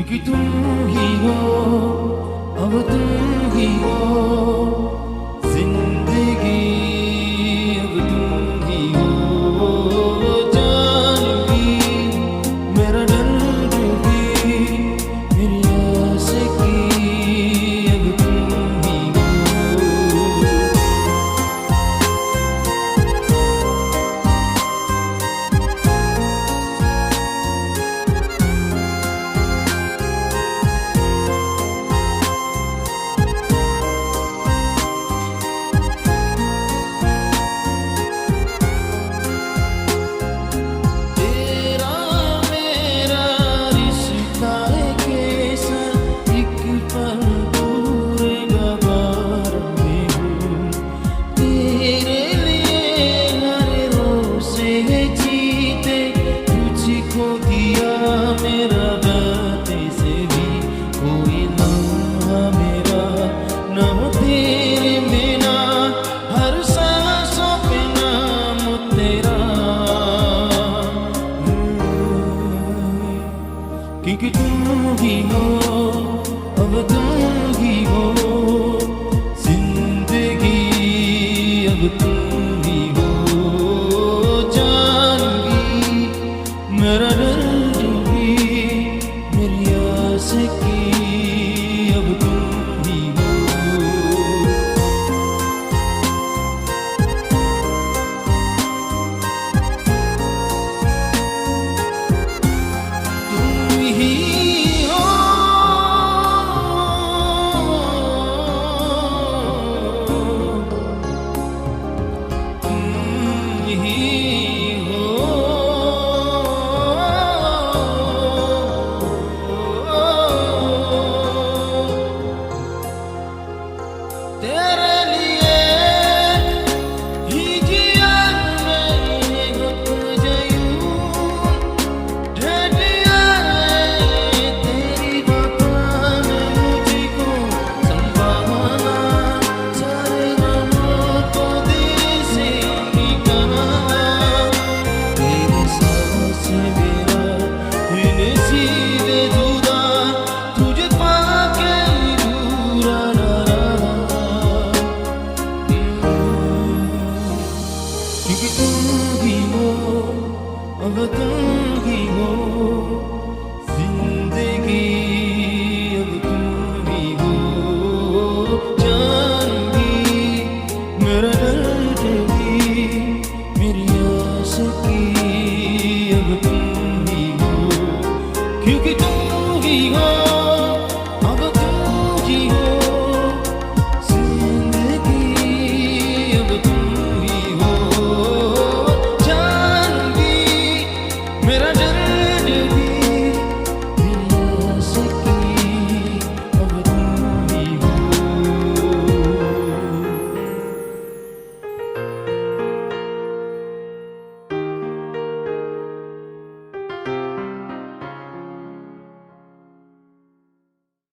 क्योंकि तुम ही हो, अब तुम ही हो जिंदगी, अब तुम ही हो जानवी, मेरा दर्द भी, मेरी आशिकी, अब तुम ही हो। क्योंकि तुम ही हो, अब तुम ही हो जिंदगी, अब तुम ही हो जानवी, मेरा दर्द भी, मेरी आशिकी, अब तुम ही हो। तेरे